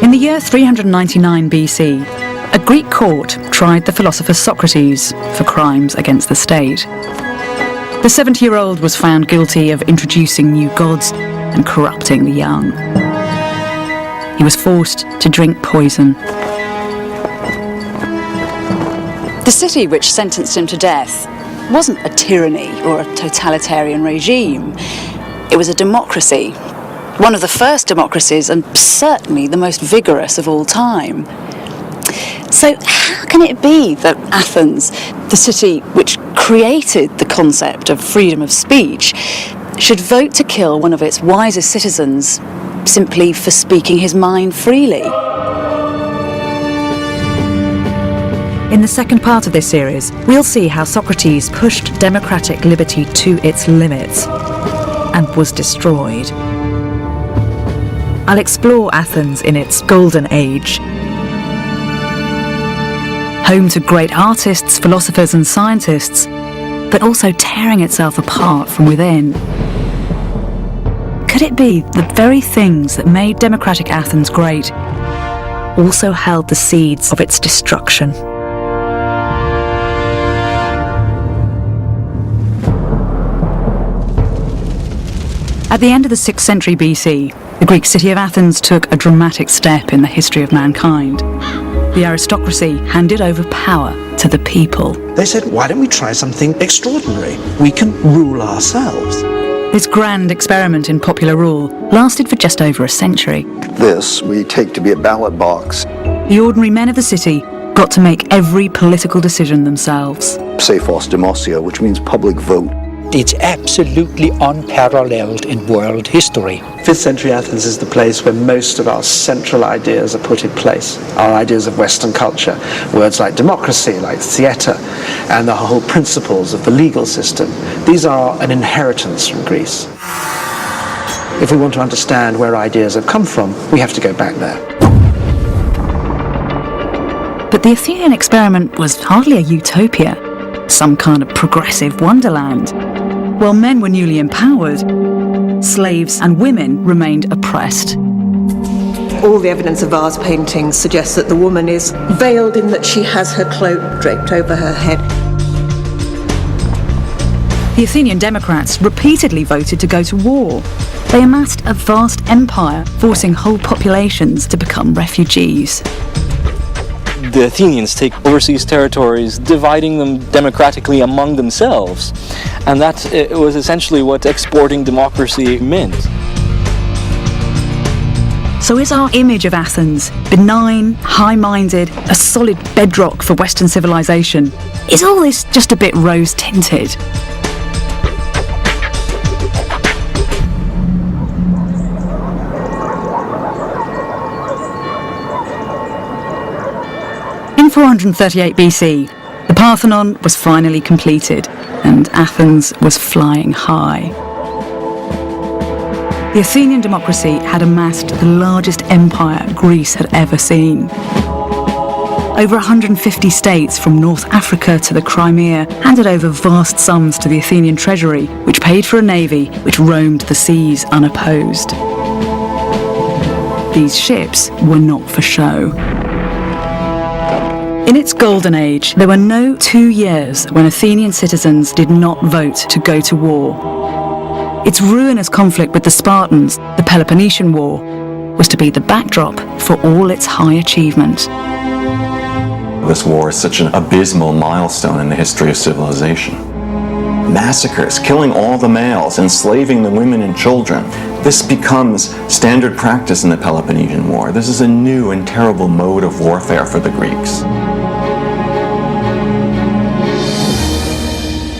In the year 399 BC, a Greek court tried the philosopher Socrates for crimes against the state. The 70-year-old was found guilty of introducing new gods and corrupting the young. He was forced to drink poison. The city which sentenced him to death wasn't a tyranny or a totalitarian regime. It was a democracy, one of the first democracies and certainly the most vigorous of all time. So how can it be that Athens, the city which created the concept of freedom of speech, should vote to kill one of its wisest citizens simply for speaking his mind freely? In the second part of this series, we'll see how Socrates pushed democratic liberty to its limits and was destroyed. I'll explore Athens in its golden age, home to great artists, philosophers and scientists, but also tearing itself apart from within. Could it be the very things that made democratic Athens great also held the seeds of its destruction? At the end of the 6th century BC, the Greek city of Athens took a dramatic step in the history of mankind. The aristocracy handed over power to the people. They said, why don't we try something extraordinary? We can rule ourselves. This grand experiment in popular rule lasted for just over a century. This we take to be a ballot box. The ordinary men of the city got to make every political decision themselves. Say Democracia, which means public vote. It's absolutely unparalleled in world history. 5th century Athens is the place where most of our central ideas are put in place. Our ideas of Western culture, words like democracy, like theatre, and the whole principles of the legal system. These are an inheritance from Greece. If we want to understand where ideas have come from, we have to go back there. But the Athenian experiment was hardly a utopia, some kind of progressive wonderland. While men were newly empowered, slaves and women remained oppressed. All the evidence of vase paintings suggests that the woman is veiled in that she has her cloak draped over her head. The Athenian Democrats repeatedly voted to go to war. They amassed a vast empire, forcing whole populations to become refugees. The Athenians take overseas territories, dividing them democratically among themselves. And that was essentially what exporting democracy meant. So is our image of Athens benign, high-minded, a solid bedrock for Western civilization? Is all this just a bit rose-tinted? In 438 BC, the Parthenon was finally completed, and Athens was flying high. The Athenian democracy had amassed the largest empire Greece had ever seen. Over 150 states from North Africa to the Crimea handed over vast sums to the Athenian treasury, which paid for a navy which roamed the seas unopposed. These ships were not for show. In its golden age, there were no 2 years when Athenian citizens did not vote to go to war. Its ruinous conflict with the Spartans, the Peloponnesian War, was to be the backdrop for all its high achievement. This war is such an abysmal milestone in the history of civilization. Massacres, killing all the males, enslaving the women and children. This becomes standard practice in the Peloponnesian War. This is a new and terrible mode of warfare for the Greeks.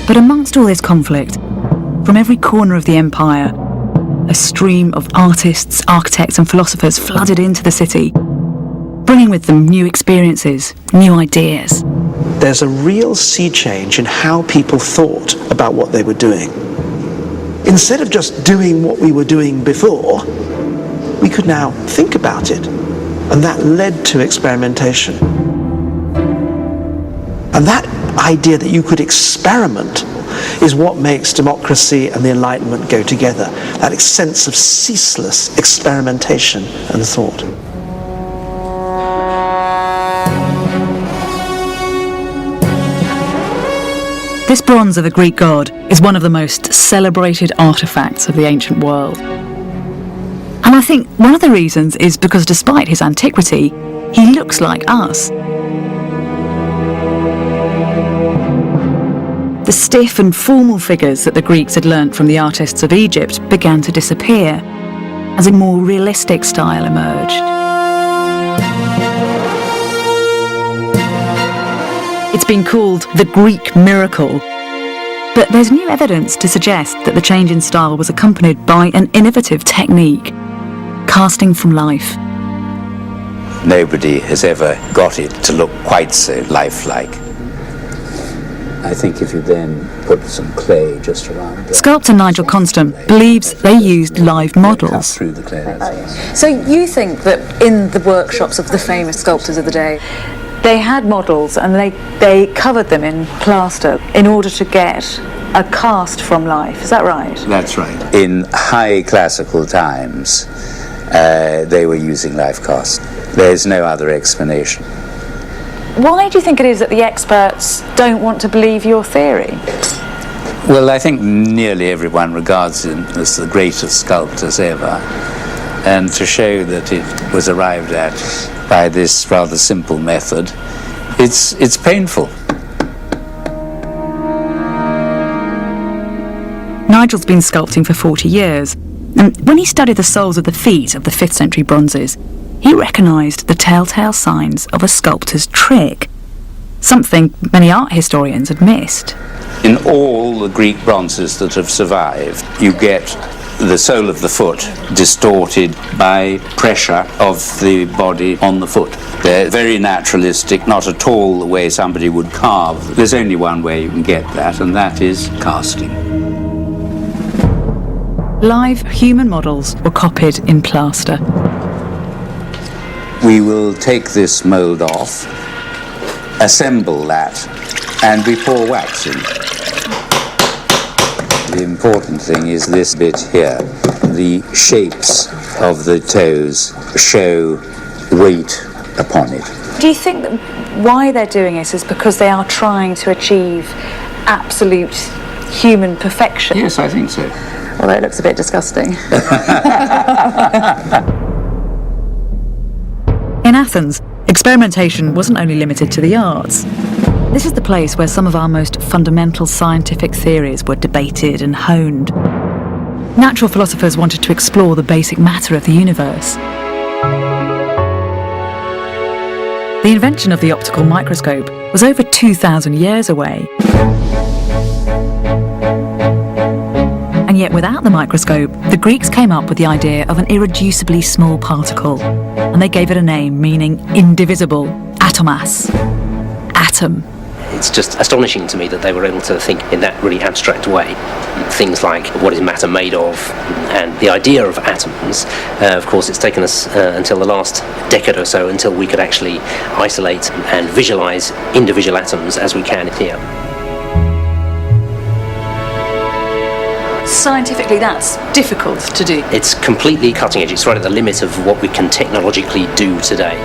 But amongst all this conflict, from every corner of the empire, a stream of artists, architects and philosophers flooded into the city, bringing with them new experiences, new ideas. There's a real sea change in how people thought about what they were doing. Instead of just doing what we were doing before, we could now think about it. And that led to experimentation. And that idea that you could experiment is what makes democracy and the Enlightenment go together. That sense of ceaseless experimentation and thought. This bronze of a Greek god is one of the most celebrated artefacts of the ancient world. And I think one of the reasons is because despite his antiquity, he looks like us. The stiff and formal figures that the Greeks had learnt from the artists of Egypt began to disappear as a more realistic style emerged. It's been called the Greek miracle, but there's new evidence to suggest that the change in style was accompanied by an innovative technique, casting from life. Nobody has ever got it to look quite so lifelike. I think if you then put some clay just around there. Sculptor Nigel Constant believes they used live models. Through the clay. So you think that in the workshops of the famous sculptors of the day, they had models and they covered them in plaster in order to get a cast from life, is that right? That's right. In high classical times, they were using life cast. There's no other explanation. Why do you think it is that the experts don't want to believe your theory? Well, I think nearly everyone regards him as the greatest sculptors ever. And to show that it was arrived at by this rather simple method, it's painful. Nigel's been sculpting for 40 years, and when he studied the soles of the feet of the 5th century bronzes, he recognised the telltale signs of a sculptor's trick, something many art historians had missed. In all the Greek bronzes that have survived, you get the sole of the foot distorted by pressure of the body on the foot. They're very naturalistic, not at all the way somebody would carve. There's only one way you can get that, and that is casting. Live human models were copied in plaster. We will take this mould off, assemble that, and we pour wax in. The important thing is this bit here. The shapes of the toes show weight upon it. Do you think that why they're doing it is because they are trying to achieve absolute human perfection? Yes, I think so. Although it looks a bit disgusting. In Athens, experimentation wasn't only limited to the arts. This is the place where some of our most fundamental scientific theories were debated and honed. Natural philosophers wanted to explore the basic matter of the universe. The invention of the optical microscope was over 2,000 years away. And yet without the microscope, the Greeks came up with the idea of an irreducibly small particle, and they gave it a name meaning indivisible, atomos, atom. It's just astonishing to me that they were able to think in that really abstract way. Things like what is matter made of, and the idea of atoms. Of course, it's taken us until the last decade or so until we could actually isolate and visualize individual atoms as we can here. Scientifically, that's difficult to do. It's completely cutting edge. It's right at the limit of what we can technologically do today.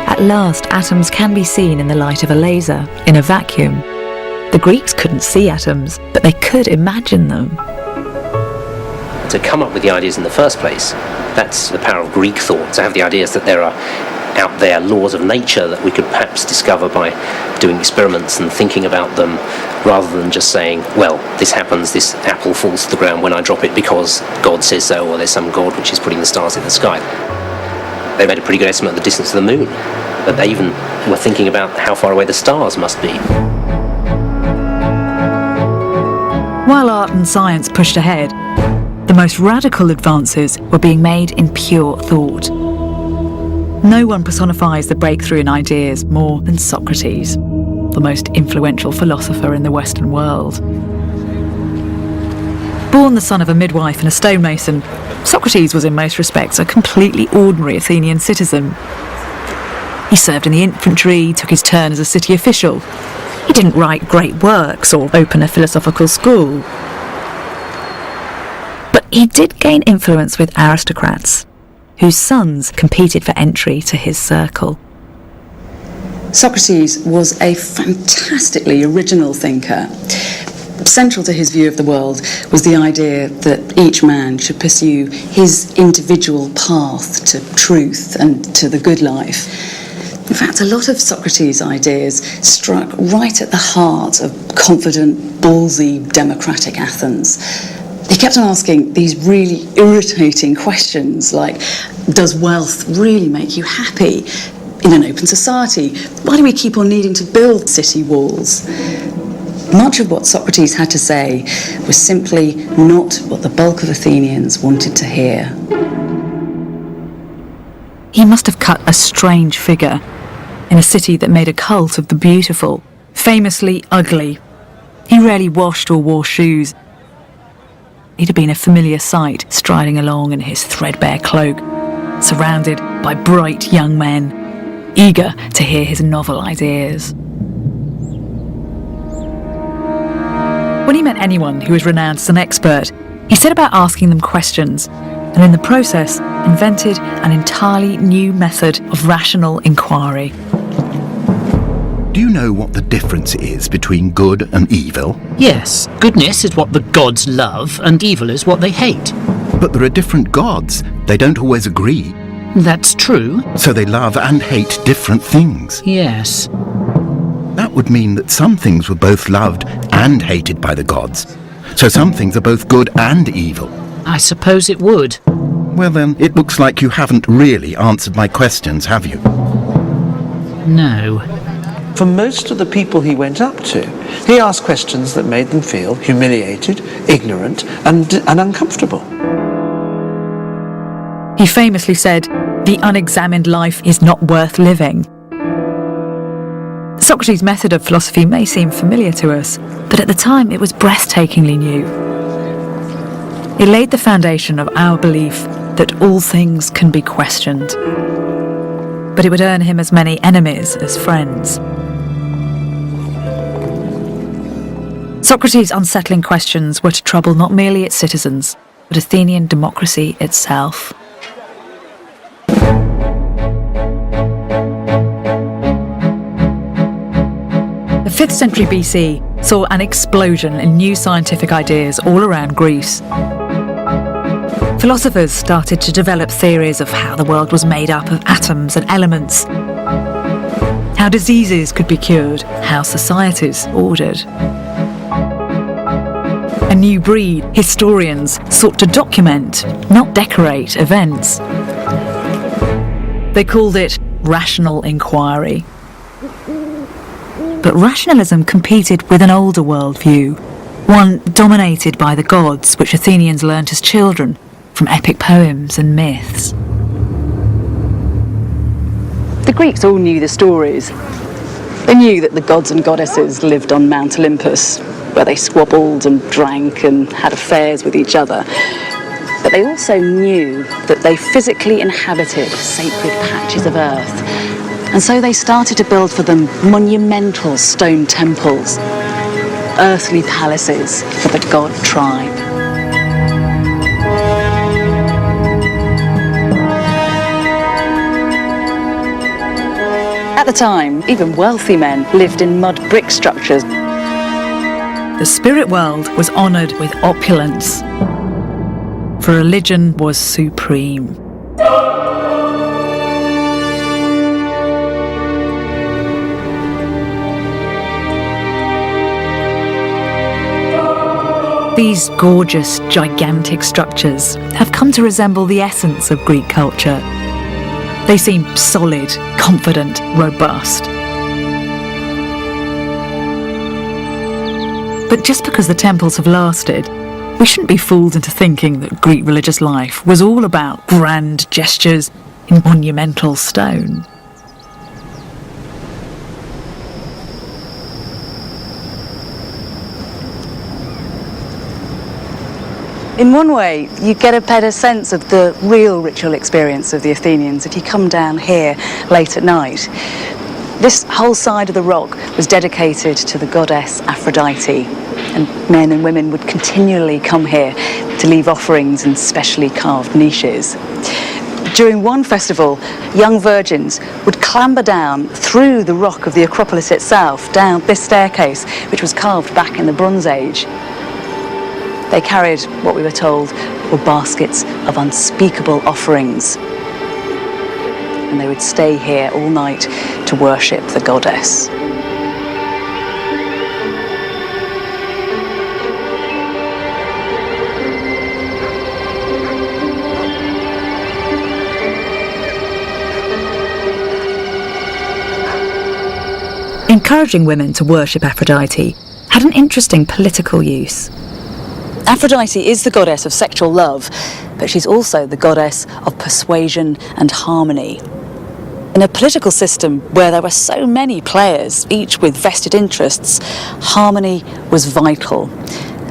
At last, atoms can be seen in the light of a laser, in a vacuum. The Greeks couldn't see atoms, but they could imagine them. To come up with the ideas in the first place, that's the power of Greek thought. To have the ideas that there are out there laws of nature that we could perhaps discover by doing experiments and thinking about them, rather than just saying, well, this happens, this apple falls to the ground when I drop it because God says so, or there's some God which is putting the stars in the sky. They made a pretty good estimate of the distance to the moon, but they even were thinking about how far away the stars must be. While art and science pushed ahead, the most radical advances were being made in pure thought. No one personifies the breakthrough in ideas more than Socrates, the most influential philosopher in the Western world. Born the son of a midwife and a stonemason, Socrates was in most respects a completely ordinary Athenian citizen. He served in the infantry, took his turn as a city official. He didn't write great works or open a philosophical school. But he did gain influence with aristocrats, whose sons competed for entry to his circle. Socrates was a fantastically original thinker. Central to his view of the world was the idea that each man should pursue his individual path to truth and to the good life. In fact, a lot of Socrates' ideas struck right at the heart of confident, ballsy, democratic Athens. He kept on asking these really irritating questions like, does wealth really make you happy? In an open society, why do we keep on needing to build city walls? Much of what Socrates had to say was simply not what the bulk of Athenians wanted to hear. He must have cut a strange figure in a city that made a cult of the beautiful, famously ugly. He rarely washed or wore shoes. He'd have been a familiar sight, striding along in his threadbare cloak, surrounded by bright young men, eager to hear his novel ideas. When he met anyone who was renowned as an expert, he set about asking them questions, and in the process invented an entirely new method of rational inquiry. Do you know what the difference is between good and evil? Yes, goodness is what the gods love, and evil is what they hate. But there are different gods. They don't always agree. That's true. So they love and hate different things. Yes. That would mean that some things were both loved and hated by the gods. So some things are both good and evil. I suppose it would. Well then, it looks like you haven't really answered my questions, have you? No. For most of the people he went up to, he asked questions that made them feel humiliated, ignorant, and uncomfortable. He famously said, "The unexamined life is not worth living." Socrates' method of philosophy may seem familiar to us, but at the time it was breathtakingly new. It laid the foundation of our belief that all things can be questioned. But it would earn him as many enemies as friends. Socrates' unsettling questions were to trouble not merely its citizens, but Athenian democracy itself. The 5th century BC saw an explosion in new scientific ideas all around Greece. Philosophers started to develop theories of how the world was made up of atoms and elements, how diseases could be cured, how societies ordered. A new breed, historians, sought to document, not decorate, events. They called it rational inquiry. But rationalism competed with an older worldview, one dominated by the gods, which Athenians learnt as children from epic poems and myths. The Greeks all knew the stories. They knew that the gods and goddesses lived on Mount Olympus, where they squabbled and drank and had affairs with each other. But they also knew that they physically inhabited sacred patches of earth. And so they started to build for them monumental stone temples, earthly palaces for the god tribe. At the time, even wealthy men lived in mud brick structures. The spirit world was honoured with opulence, for religion was supreme. These gorgeous, gigantic structures have come to resemble the essence of Greek culture. They seem solid, confident, robust. But just because the temples have lasted, we shouldn't be fooled into thinking that Greek religious life was all about grand gestures in monumental stone. In one way, you get a better sense of the real ritual experience of the Athenians if you come down here late at night. This whole side of the rock was dedicated to the goddess Aphrodite, and men and women would continually come here to leave offerings in specially carved niches. During one festival, young virgins would clamber down through the rock of the Acropolis itself, down this staircase, which was carved back in the Bronze Age. They carried, what we were told, were baskets of unspeakable offerings. And they would stay here all night to worship the goddess. Encouraging women to worship Aphrodite had an interesting political use. Aphrodite is the goddess of sexual love, but she's also the goddess of persuasion and harmony. In a political system where there were so many players, each with vested interests, harmony was vital.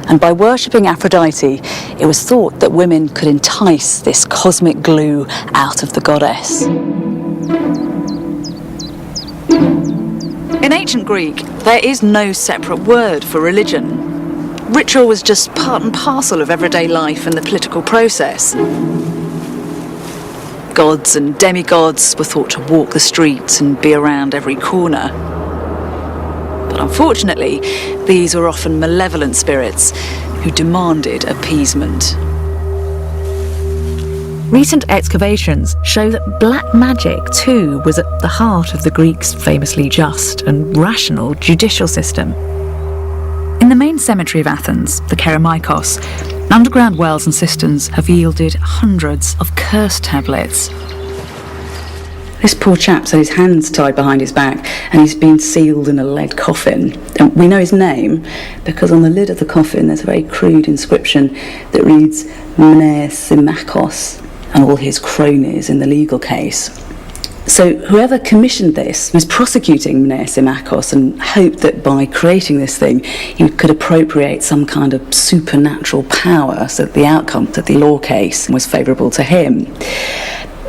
And by worshipping Aphrodite, it was thought that women could entice this cosmic glue out of the goddess. In ancient Greek, there is no separate word for religion. Ritual was just part and parcel of everyday life and the political process. Gods and demigods were thought to walk the streets and be around every corner. But unfortunately, these were often malevolent spirits who demanded appeasement. Recent excavations show that black magic, too, was at the heart of the Greeks' famously just and rational judicial system. In the main cemetery of Athens, the Kerameikos, underground wells and cisterns have yielded hundreds of curse tablets. This poor chap's had his hands tied behind his back and he's been sealed in a lead coffin. And we know his name because on the lid of the coffin there's a very crude inscription that reads Nascimento and all his cronies in the legal case. So whoever commissioned this was prosecuting Nascimento and hoped that by creating this thing he could appropriate some kind of supernatural power so that the outcome of the law case was favourable to him.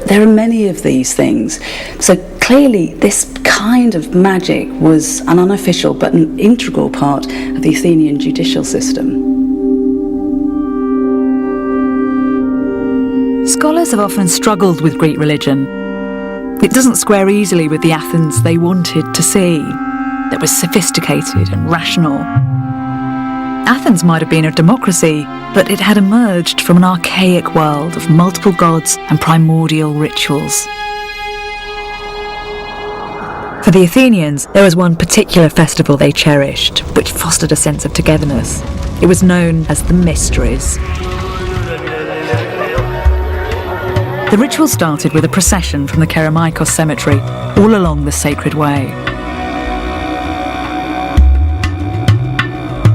There are many of these things. So clearly this kind of magic was an unofficial but an integral part of the Athenian judicial system. Scholars have often struggled with Greek religion. It doesn't square easily with the Athens they wanted to see, that was sophisticated and rational. Athens might have been a democracy, but it had emerged from an archaic world of multiple gods and primordial rituals. For the Athenians, there was one particular festival they cherished, which fostered a sense of togetherness. It was known as the Mysteries. The ritual started with a procession from the Kerameikos cemetery all along the sacred way.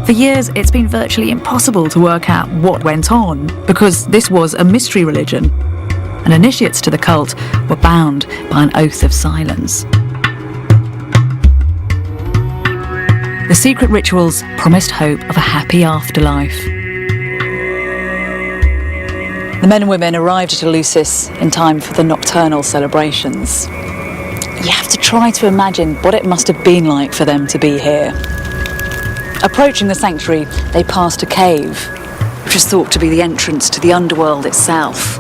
For years, it's been virtually impossible to work out what went on because this was a mystery religion, and initiates to the cult were bound by an oath of silence. The secret rituals promised hope of a happy afterlife. The men and women arrived at Eleusis in time for the nocturnal celebrations. You have to try to imagine what it must have been like for them to be here. Approaching the sanctuary, they passed a cave, which was thought to be the entrance to the underworld itself.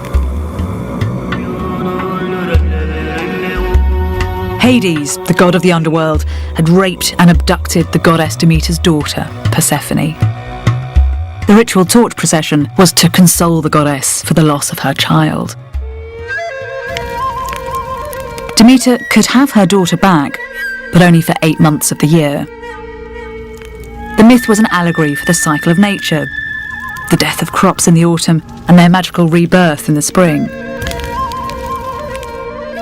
Hades, the god of the underworld, had raped and abducted the goddess Demeter's daughter, Persephone. The ritual torch procession was to console the goddess for the loss of her child. Demeter could have her daughter back, but only for 8 months of the year. The myth was an allegory for the cycle of nature, the death of crops in the autumn and their magical rebirth in the spring.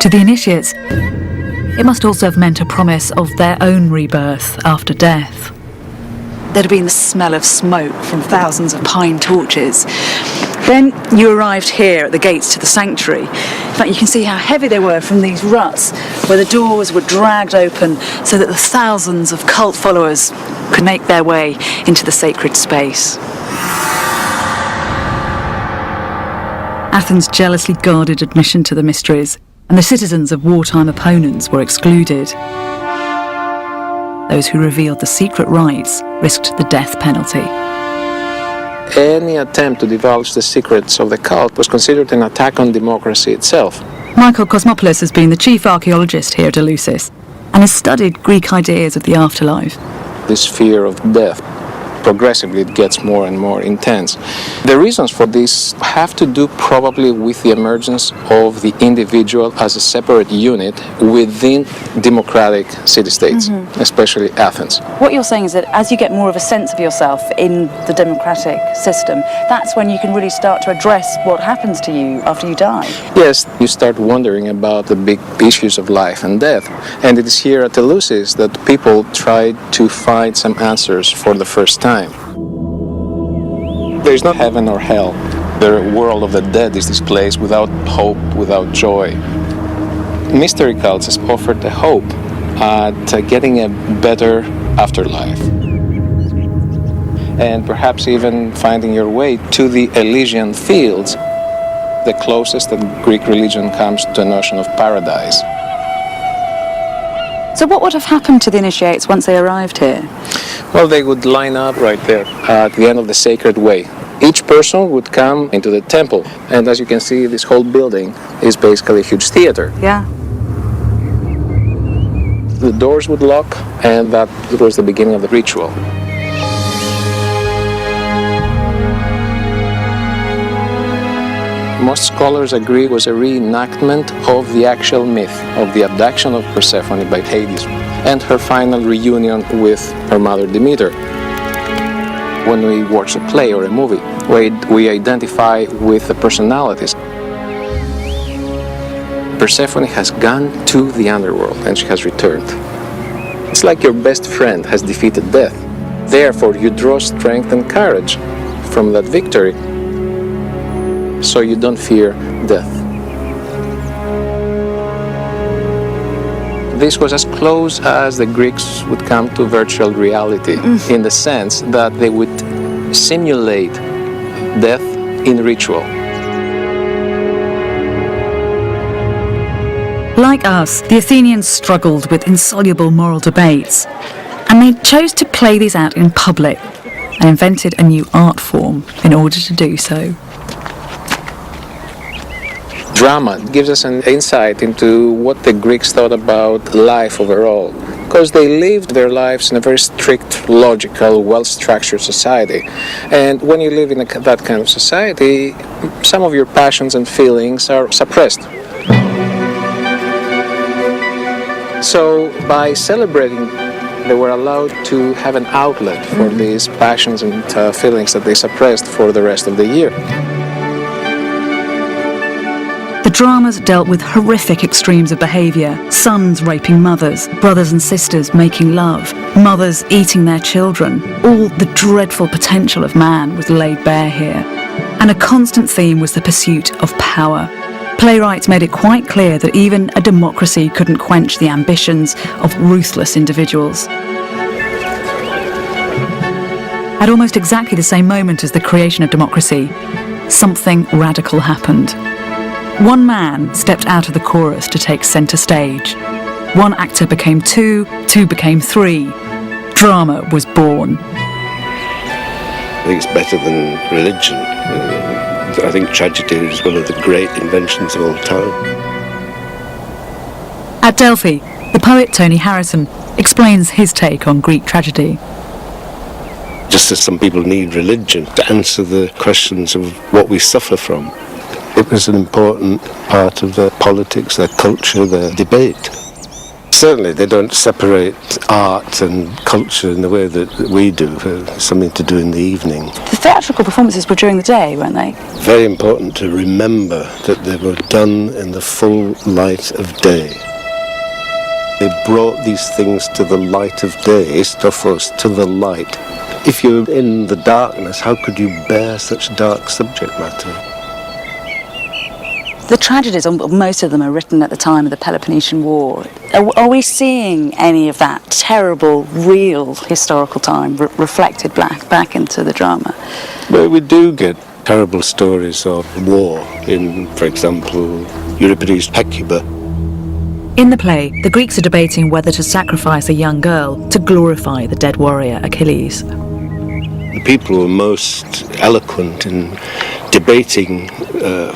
To the initiates, it must also have meant a promise of their own rebirth after death. There'd been the smell of smoke from thousands of pine torches. Then you arrived here at the gates to the sanctuary. In fact, you can see how heavy they were from these ruts, where the doors were dragged open so that the thousands of cult followers could make their way into the sacred space. Athens jealously guarded admission to the mysteries, and the citizens of wartime opponents were excluded. Those who revealed the secret rites risked the death penalty. Any attempt to divulge the secrets of the cult was considered an attack on democracy itself. Michael Cosmopoulos has been the chief archaeologist here at Eleusis and has studied Greek ideas of the afterlife. This fear of death, progressively it gets more and more intense. The reasons for this have to do probably with the emergence of the individual as a separate unit within democratic city-states, especially Athens. What you're saying is that as you get more of a sense of yourself in the democratic system, that's when you can really start to address what happens to you after you die. Yes, you start wondering about the big issues of life and death. And it is here at Eleusis that people try to find some answers for the first time. There is no heaven or hell. The world of the dead is this place without hope, without joy. Mystery cults has offered a hope at getting a better afterlife. And perhaps even finding your way to the Elysian fields, the closest that Greek religion comes to a notion of paradise. So what would have happened to the initiates once they arrived here? Well, they would line up right there at the end of the sacred way. Each person would come into the temple, and as you can see, this whole building is basically a huge theater. Yeah. The doors would lock, and that was the beginning of the ritual. Most scholars agree it was a reenactment of the actual myth of the abduction of Persephone by Hades and her final reunion with her mother Demeter. When we watch a play or a movie, we identify with the personalities. Persephone has gone to the underworld and she has returned. It's like your best friend has defeated death. Therefore, you draw strength and courage from that victory, so you don't fear death. This was as close as the Greeks would come to virtual reality, in the sense that they would simulate death in ritual. Like us, the Athenians struggled with insoluble moral debates, and they chose to play these out in public and invented a new art form in order to do so. Drama gives us an insight into what the Greeks thought about life overall, because they lived their lives in a very strict, logical, well-structured society. And when you live in that kind of society, some of your passions and feelings are suppressed. So by celebrating, they were allowed to have an outlet for these passions and feelings that they suppressed for the rest of the year. The dramas dealt with horrific extremes of behaviour: sons raping mothers, brothers and sisters making love, mothers eating their children. All the dreadful potential of man was laid bare here. And a constant theme was the pursuit of power. Playwrights made it quite clear that even a democracy couldn't quench the ambitions of ruthless individuals. At almost exactly the same moment as the creation of democracy, something radical happened. One man stepped out of the chorus to take centre stage. One actor became two, two became three. Drama was born. I think it's better than religion. I think tragedy is one of the great inventions of all time. At Delphi, the poet Tony Harrison explains his take on Greek tragedy. Just as some people need religion to answer the questions of what we suffer from, it was an important part of their politics, their culture, their debate. Certainly they don't separate art and culture in the way that we do. It's something to do in the evening. The theatrical performances were during the day, weren't they? Very important to remember that they were done in the full light of day. They brought these things to the light of day, Stophos, to the light. If you're in the darkness, how could you bear such dark subject matter? The tragedies, most of them are written at the time of the Peloponnesian War. Are we seeing any of that terrible, real historical time reflected back into the drama? Well, we do get terrible stories of war in, for example, Euripides' Hecuba. In the play, the Greeks are debating whether to sacrifice a young girl to glorify the dead warrior Achilles. The people who were most eloquent in debating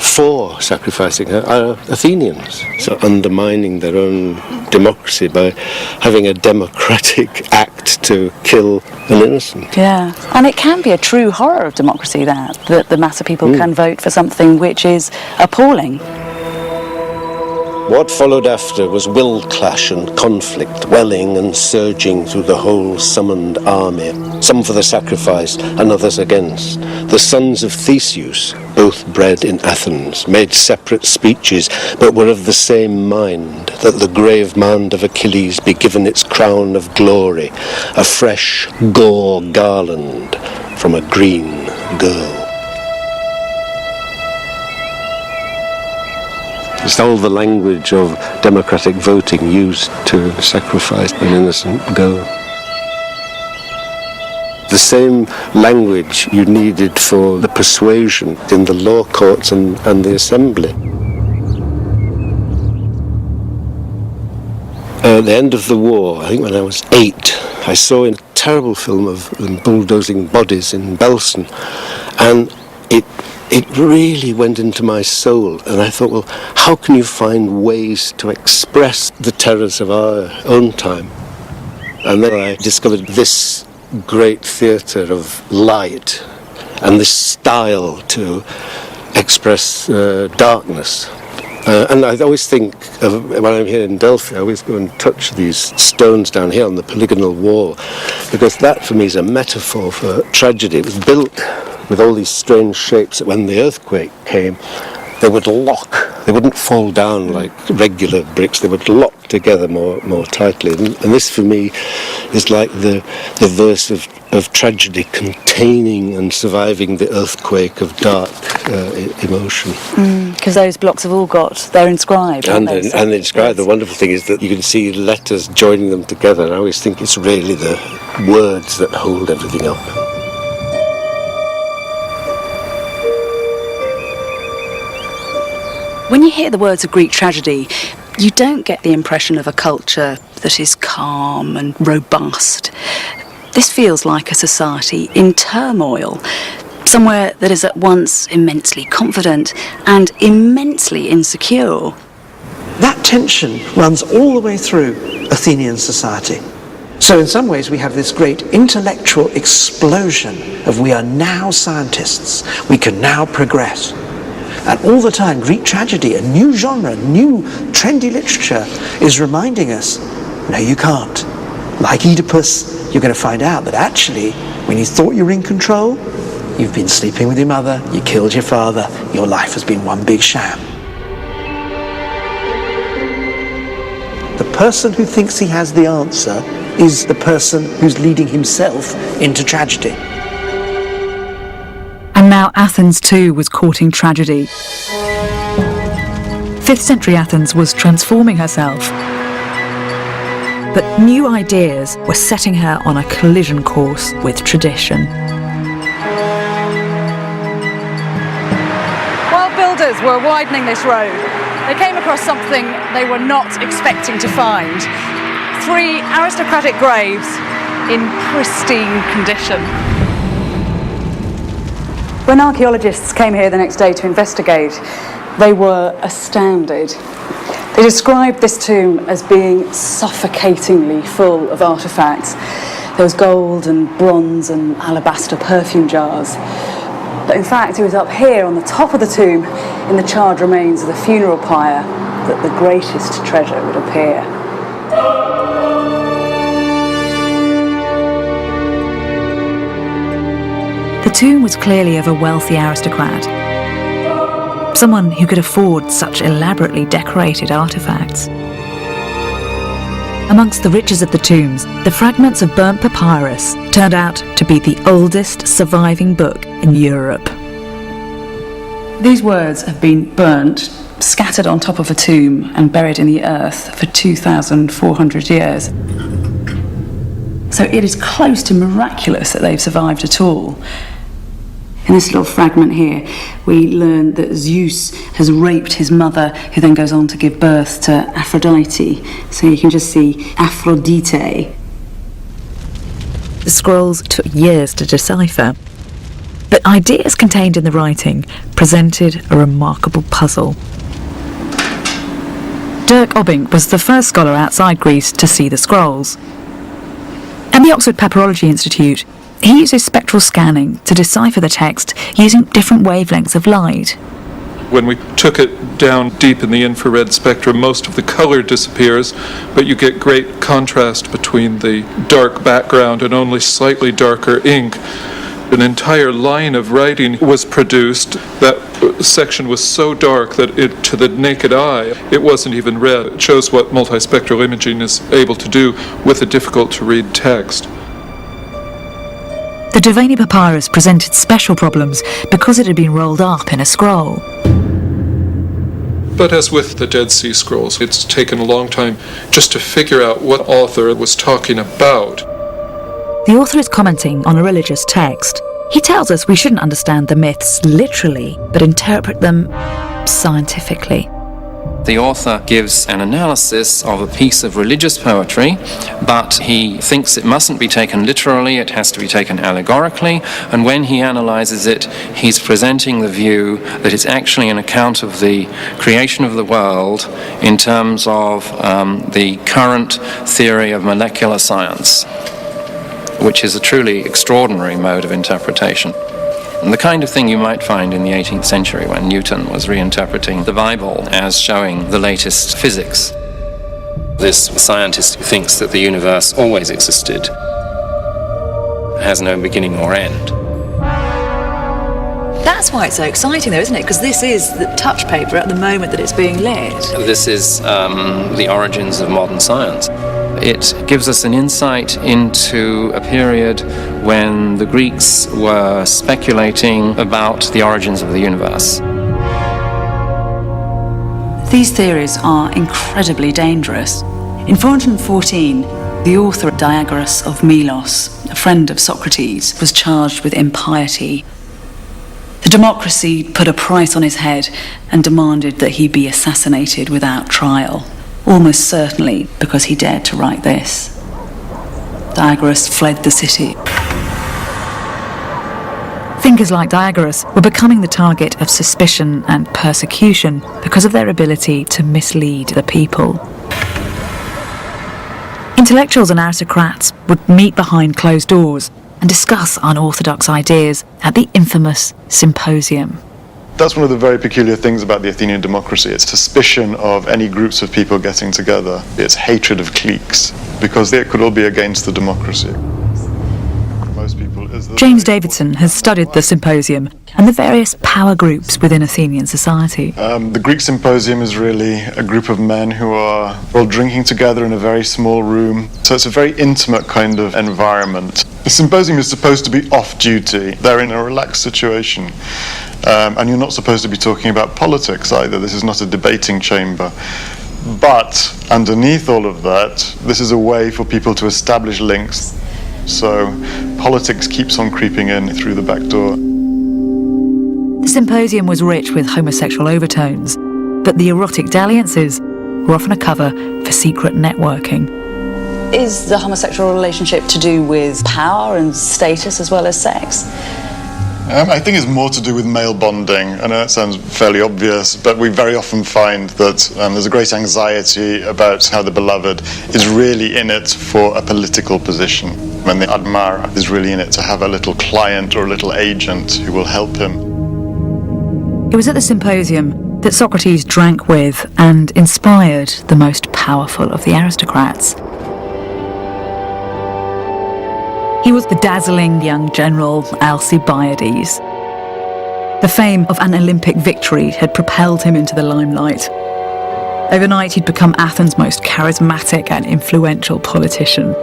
for sacrificing her are Athenians, so undermining their own democracy by having a democratic act to kill an innocent. Yeah, and it can be a true horror of democracy that the mass of people can vote for something which is appalling. What followed after was will clash and conflict, welling and surging through the whole summoned army, some for the sacrifice and others against. The sons of Theseus, both bred in Athens, made separate speeches, but were of the same mind, that the grave mound of Achilles be given its crown of glory, a fresh gore garland from a green girl. It's all the language of democratic voting used to sacrifice an innocent girl. The same language you needed for the persuasion in the law courts and the assembly. At the end of the war, I think when I was 8, I saw a terrible film of them bulldozing bodies in Belsen, and it really went into my soul, and I thought, well, how can you find ways to express the terrors of our own time? And then I discovered this great theatre of light and this style to express darkness. And I always think of, when I'm here in Delphi, I always go and touch these stones down here on the polygonal wall, because that for me is a metaphor for tragedy. It was built with all these strange shapes that when the earthquake came, they would lock. They wouldn't fall down like regular bricks. They would lock together more tightly. And this for me is like the verse of tragedy containing and surviving the earthquake of dark emotion. Because those blocks have all they're inscribed. And inscribed. The wonderful thing is that you can see letters joining them together. And I always think it's really the words that hold everything up. When you hear the words of Greek tragedy, you don't get the impression of a culture that is calm and robust. This feels like a society in turmoil, somewhere that is at once immensely confident and immensely insecure. That tension runs all the way through Athenian society. So in some ways we have this great intellectual explosion of we are now scientists, we can now progress. And all the time, Greek tragedy, a new genre, new trendy literature, is reminding us, no, you can't. Like Oedipus, you're going to find out that actually, when you thought you were in control, you've been sleeping with your mother, you killed your father, your life has been one big sham. The person who thinks he has the answer is the person who's leading himself into tragedy. And now Athens too was courting tragedy. 5th century Athens was transforming herself. But new ideas were setting her on a collision course with tradition. While builders were widening this road, they came across something they were not expecting to find. 3 aristocratic graves in pristine condition. When archaeologists came here the next day to investigate, they were astounded. They described this tomb as being suffocatingly full of artefacts. There was gold and bronze and alabaster perfume jars. But in fact, it was up here on the top of the tomb, in the charred remains of the funeral pyre, that the greatest treasure would appear. The tomb was clearly of a wealthy aristocrat, someone who could afford such elaborately decorated artefacts. Amongst the riches of the tombs, the fragments of burnt papyrus turned out to be the oldest surviving book in Europe. These words have been burnt, scattered on top of a tomb and buried in the earth for 2,400 years. So it is close to miraculous that they've survived at all. In this little fragment here, we learn that Zeus has raped his mother, who then goes on to give birth to Aphrodite. So you can just see Aphrodite. The scrolls took years to decipher. But ideas contained in the writing presented a remarkable puzzle. Dirk Obbink was the first scholar outside Greece to see the scrolls. At the Oxford Papyrology Institute, he uses spectral scanning to decipher the text using different wavelengths of light. When we took it down deep in the infrared spectrum, most of the color disappears, but you get great contrast between the dark background and only slightly darker ink. An entire line of writing was produced. That section was so dark that to the naked eye, it wasn't even read. It shows what multispectral imaging is able to do with a difficult-to-read text. The Devaney papyrus presented special problems because it had been rolled up in a scroll. But as with the Dead Sea Scrolls, it's taken a long time just to figure out what author was talking about. The author is commenting on a religious text. He tells us we shouldn't understand the myths literally, but interpret them scientifically. The author gives an analysis of a piece of religious poetry, but he thinks it mustn't be taken literally, it has to be taken allegorically, and when he analyzes it, he's presenting the view that it's actually an account of the creation of the world in terms of the current theory of molecular science, which is a truly extraordinary mode of interpretation. And the kind of thing you might find in the 18th century when Newton was reinterpreting the Bible as showing the latest physics. This scientist thinks that the universe always existed, has no beginning or end. That's why it's so exciting though, isn't it? Because this is the touch paper at the moment that it's being lit. This is the origins of modern science. It gives us an insight into a period when the Greeks were speculating about the origins of the universe. These theories are incredibly dangerous. In 414, the author Diagoras of Milos, a friend of Socrates, was charged with impiety. The Democracy put a price on his head and demanded that he be assassinated without trial. Almost certainly because he dared to write this. Diagoras fled the city. Thinkers like Diagoras were becoming the target of suspicion and persecution because of their ability to mislead the people. Intellectuals and aristocrats would meet behind closed doors and discuss unorthodox ideas at the infamous symposium. That's one of the very peculiar things about the Athenian democracy. It's suspicion of any groups of people getting together. It's hatred of cliques, because they could all be against the democracy. James Davidson has studied the symposium and the various power groups within Athenian society. The Greek symposium is really a group of men who are all drinking together in a very small room. So it's a very intimate kind of environment. The symposium is supposed to be off-duty. They're in a relaxed situation. And you're not supposed to be talking about politics either. This is not a debating chamber. But underneath all of that, this is a way for people to establish links. So politics keeps on creeping in through the back door. The symposium was rich with homosexual overtones, but the erotic dalliances were often a cover for secret networking. Is the homosexual relationship to do with power and status as well as sex? I think it's more to do with male bonding. I know that sounds fairly obvious, but we very often find that there's a great anxiety about how the beloved is really in it for a political position, when the admira is really in it to have a little client or a little agent who will help him. It was at the symposium that Socrates drank with and inspired the most powerful of the aristocrats. He was the dazzling young general Alcibiades. The fame of an Olympic victory had propelled him into the limelight. Overnight, he'd become Athens' most charismatic and influential politician.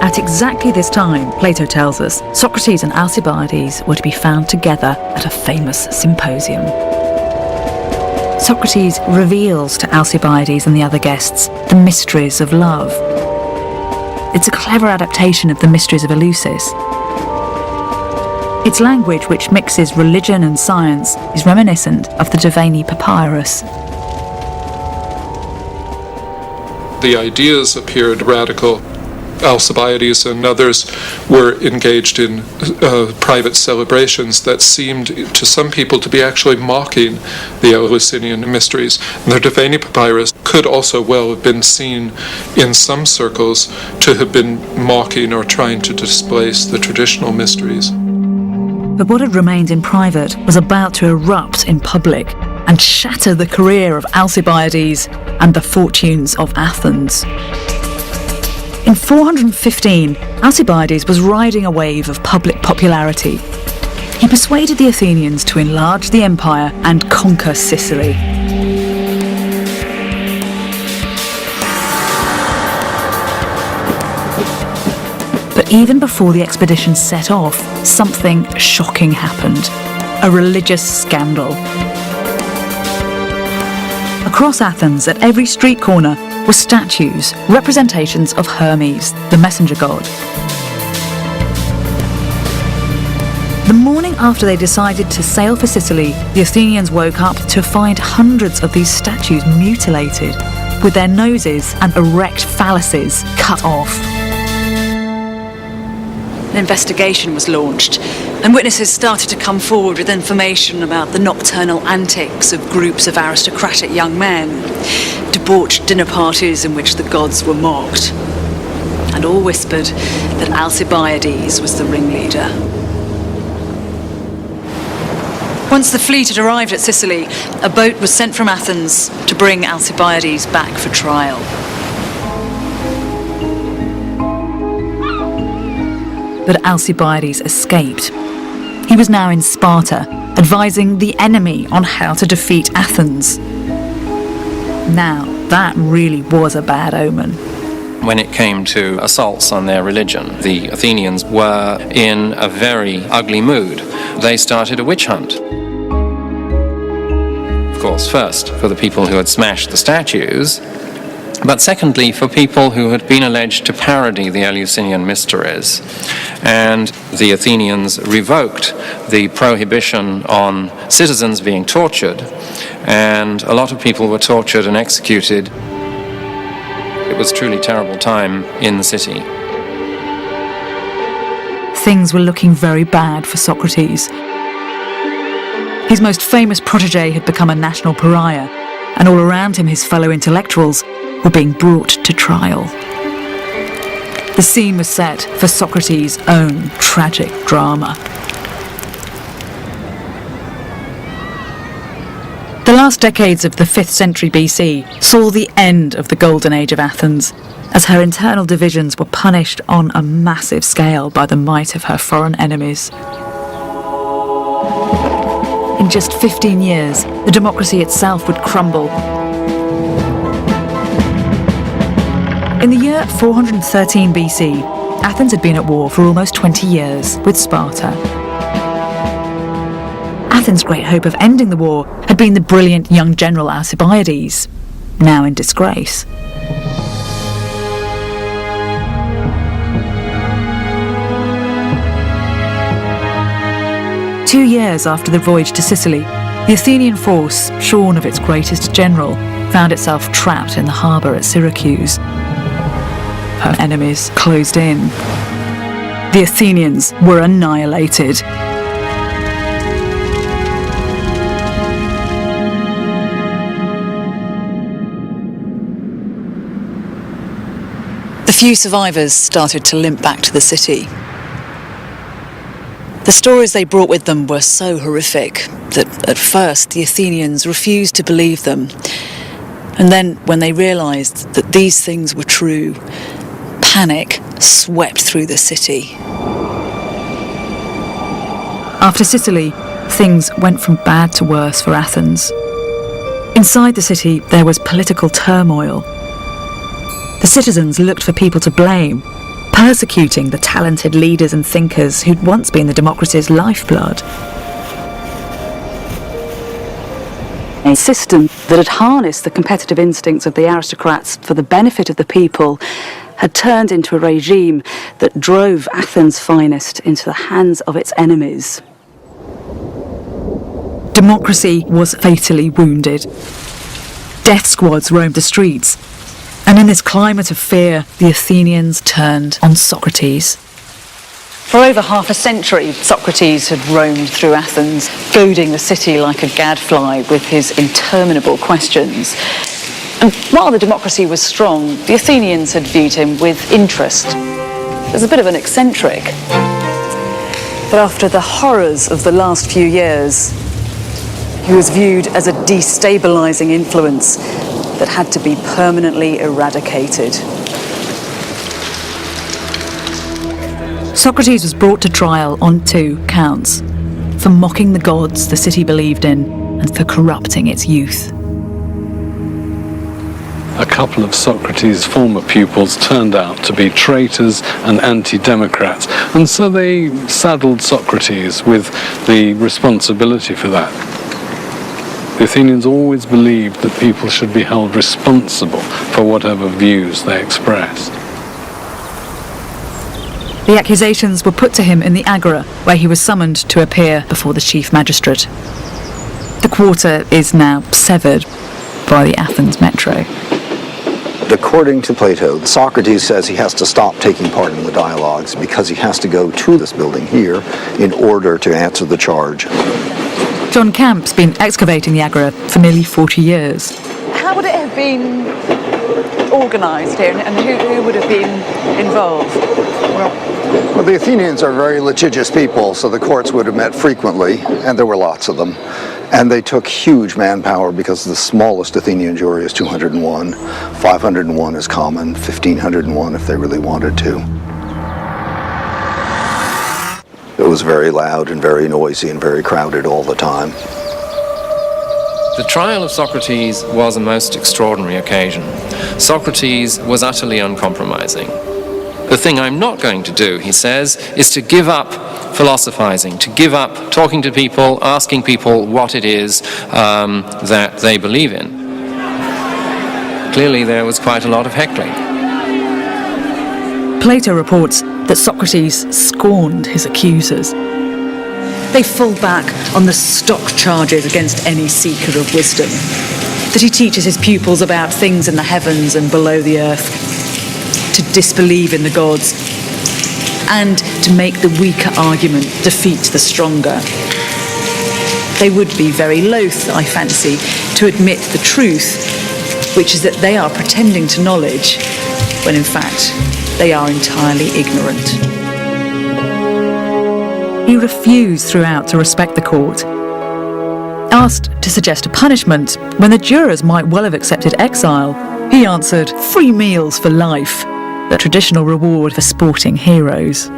At exactly this time, Plato tells us, Socrates and Alcibiades were to be found together at a famous symposium. Socrates reveals to Alcibiades and the other guests the mysteries of love. It's a clever adaptation of the mysteries of Eleusis. Its language, which mixes religion and science, is reminiscent of the Devaney papyrus. The ideas appeared radical. Alcibiades and others were engaged in private celebrations that seemed to some people to be actually mocking the Eleusinian mysteries. And the Daveni papyrus could also well have been seen in some circles to have been mocking or trying to displace the traditional mysteries. But what had remained in private was about to erupt in public and shatter the career of Alcibiades and the fortunes of Athens. In 415, Alcibiades was riding a wave of public popularity. He persuaded the Athenians to enlarge the empire and conquer Sicily. But even before the expedition set off, something shocking happened. A religious scandal. Across Athens, at every street corner, were statues, representations of Hermes, the messenger god. The morning after they decided to sail for Sicily, the Athenians woke up to find hundreds of these statues mutilated, with their noses and erect phalluses cut off. An investigation was launched, and witnesses started to come forward with information about the nocturnal antics of groups of aristocratic young men, debauched dinner parties in which the gods were mocked, and all whispered that Alcibiades was the ringleader. Once the fleet had arrived at Sicily, a boat was sent from Athens to bring Alcibiades back for trial. But Alcibiades escaped. He was now in Sparta, advising the enemy on how to defeat Athens. Now, that really was a bad omen. When it came to assaults on their religion, the Athenians were in a very ugly mood. They started a witch hunt. Of course, first for the people who had smashed the statues, but secondly for people who had been alleged to parody the Eleusinian mysteries. And the Athenians revoked the prohibition on citizens being tortured, and a lot of people were tortured and executed. It was a truly terrible time in the city. Things were looking very bad for Socrates. His most famous protege had become a national pariah, and all around him his fellow intellectuals were being brought to trial. The scene was set for Socrates' own tragic drama. The last decades of the 5th century BC saw the end of the golden age of Athens, as her internal divisions were punished on a massive scale by the might of her foreign enemies. In just 15 years, the democracy itself would crumble. In the year 413 BC, Athens had been at war for almost 20 years with Sparta. Athens' great hope of ending the war had been the brilliant young general Alcibiades, now in disgrace. Two years after the voyage to Sicily, the Athenian force, shorn of its greatest general, found itself trapped in the harbour at Syracuse. Her enemies closed in. The Athenians were annihilated. The few survivors started to limp back to the city. The stories they brought with them were so horrific that at first the Athenians refused to believe them. And then, when they realised that these things were true, panic swept through the city. After Sicily, things went from bad to worse for Athens. Inside the city, there was political turmoil. The citizens looked for people to blame, persecuting the talented leaders and thinkers who'd once been the democracy's lifeblood. A system that had harnessed the competitive instincts of the aristocrats for the benefit of the people had turned into a regime that drove Athens' finest into the hands of its enemies. Democracy was fatally wounded. Death squads roamed the streets, And in this climate of fear, the Athenians turned on Socrates. For over half a century, Socrates had roamed through Athens, goading the city like a gadfly with his interminable questions. And while the democracy was strong, the Athenians had viewed him with interest. As a bit of an eccentric. But after the horrors of the last few years, he was viewed as a destabilizing influence that had to be permanently eradicated. Socrates was brought to trial on 2 counts: for mocking the gods the city believed in and for corrupting its youth. A couple of Socrates' former pupils turned out to be traitors and anti-democrats, and so they saddled Socrates with the responsibility for that. The Athenians always believed that people should be held responsible for whatever views they expressed. The accusations were put to him in the Agora, where he was summoned to appear before the chief magistrate. The quarter is now severed by the Athens metro. According to Plato, Socrates says he has to stop taking part in the dialogues because he has to go to this building here in order to answer the charge. John Camp's been excavating the Agora for nearly 40 years. How would it have been organised here, and who would have been involved? Well, the Athenians are very litigious people, so the courts would have met frequently, and there were lots of them. And they took huge manpower because the smallest Athenian jury is 201, 501 is common, 1,501 if they really wanted to. It was very loud and very noisy and very crowded all the time. The trial of Socrates was a most extraordinary occasion. Socrates was utterly uncompromising. The thing I'm not going to do, he says, is to give up philosophizing, to give up talking to people, asking people what it is that they believe in. Clearly there was quite a lot of heckling. Plato reports that Socrates scorned his accusers. They fall back on the stock charges against any seeker of wisdom. That he teaches his pupils about things in the heavens and below the earth, to disbelieve in the gods, and to make the weaker argument defeat the stronger. They would be very loath, I fancy, to admit the truth, which is that they are pretending to knowledge, when in fact they are entirely ignorant. He refused throughout to respect the court. Asked to suggest a punishment when the jurors might well have accepted exile, he answered, "Free meals for life, the traditional reward for sporting heroes."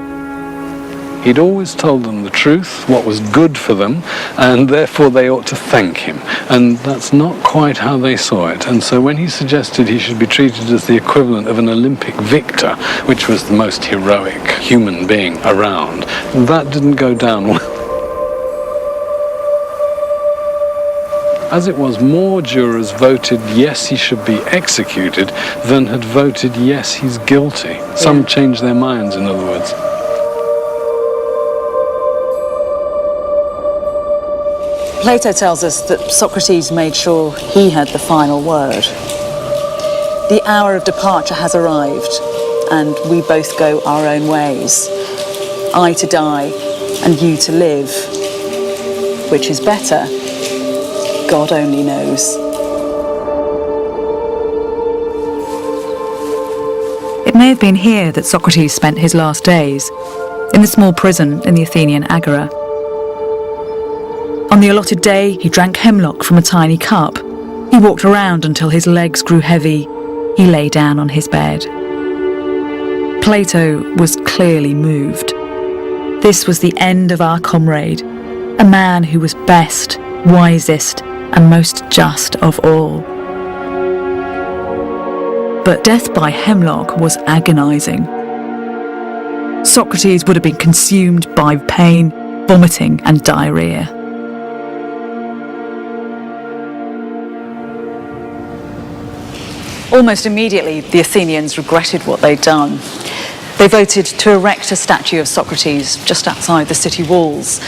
He'd always told them the truth, what was good for them, and therefore they ought to thank him. And that's not quite how they saw it. And so when he suggested he should be treated as the equivalent of an Olympic victor, which was the most heroic human being around, that didn't go down well. As it was, more jurors voted yes, he should be executed than had voted yes, he's guilty. Some changed their minds, in other words. Plato tells us that Socrates made sure he had the final word. The hour of departure has arrived, and we both go our own ways. I to die, and you to live. Which is better? God only knows. It may have been here that Socrates spent his last days, in the small prison in the Athenian Agora. On the allotted day, he drank hemlock from a tiny cup. He walked around until his legs grew heavy. He lay down on his bed. Plato was clearly moved. This was the end of our comrade, a man who was best, wisest, and most just of all. But death by hemlock was agonizing. Socrates would have been consumed by pain, vomiting, and diarrhea. Almost immediately, the Athenians regretted what they'd done. They voted to erect a statue of Socrates just outside the city walls,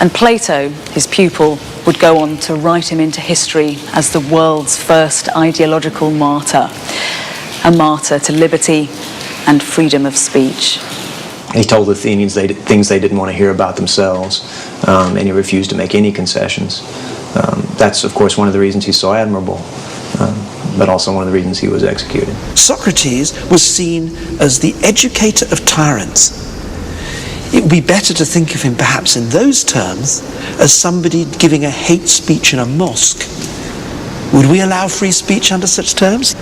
and Plato, his pupil, would go on to write him into history as the world's first ideological martyr. a martyr to liberty and freedom of speech. He told the Athenians things they didn't want to hear about themselves, and he refused to make any concessions. That's, of course, one of the reasons he's so admirable, but also one of the reasons he was executed. Socrates was seen as the educator of tyrants. It would be better to think of him perhaps in those terms as somebody giving a hate speech in a mosque. Would we allow free speech under such terms?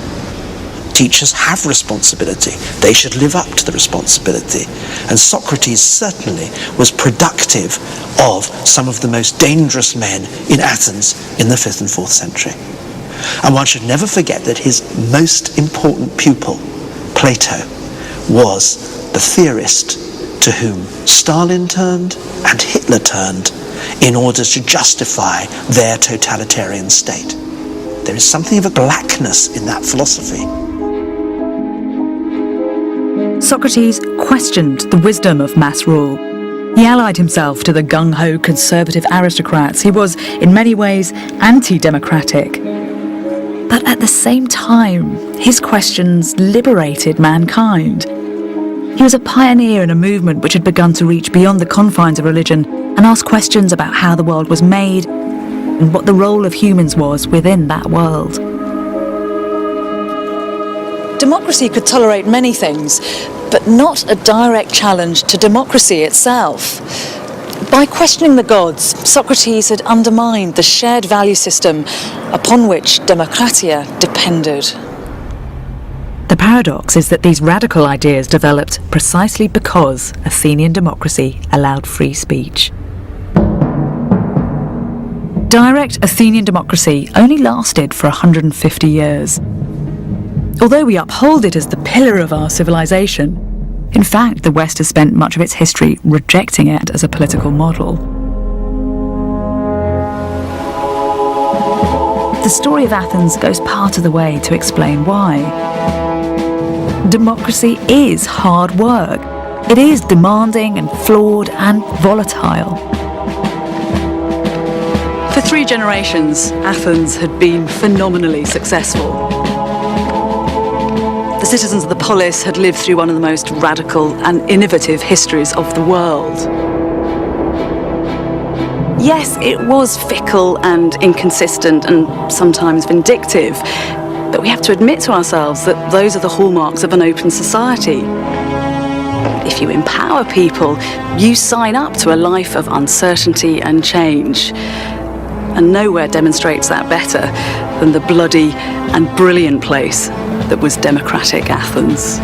Teachers have responsibility. They should live up to the responsibility. And Socrates certainly was productive of some of the most dangerous men in Athens in the 5th and 4th century. And one should never forget that his most important pupil, Plato, was the theorist to whom Stalin turned and Hitler turned in order to justify their totalitarian state. There is something of a blackness in that philosophy. Socrates questioned the wisdom of mass rule. He allied himself to the gung-ho conservative aristocrats. He was, in many ways, anti-democratic. But at the same time, his questions liberated mankind. He was a pioneer in a movement which had begun to reach beyond the confines of religion and ask questions about how the world was made and what the role of humans was within that world. Democracy could tolerate many things, but not a direct challenge to democracy itself. By questioning the gods, Socrates had undermined the shared value system upon which Democracia depended. The paradox is that these radical ideas developed precisely because Athenian democracy allowed free speech. Direct Athenian democracy only lasted for 150 years. Although we uphold it as the pillar of our civilization, in fact, the West has spent much of its history rejecting it as a political model. The story of Athens goes part of the way to explain why. Democracy is hard work. It is demanding and flawed and volatile. For 3 generations, Athens had been phenomenally successful. The citizens of the polis had lived through one of the most radical and innovative histories of the world. Yes, it was fickle and inconsistent and sometimes vindictive, but we have to admit to ourselves that those are the hallmarks of an open society. If you empower people, you sign up to a life of uncertainty and change. And nowhere demonstrates that better than the bloody and brilliant place that was democratic Athens.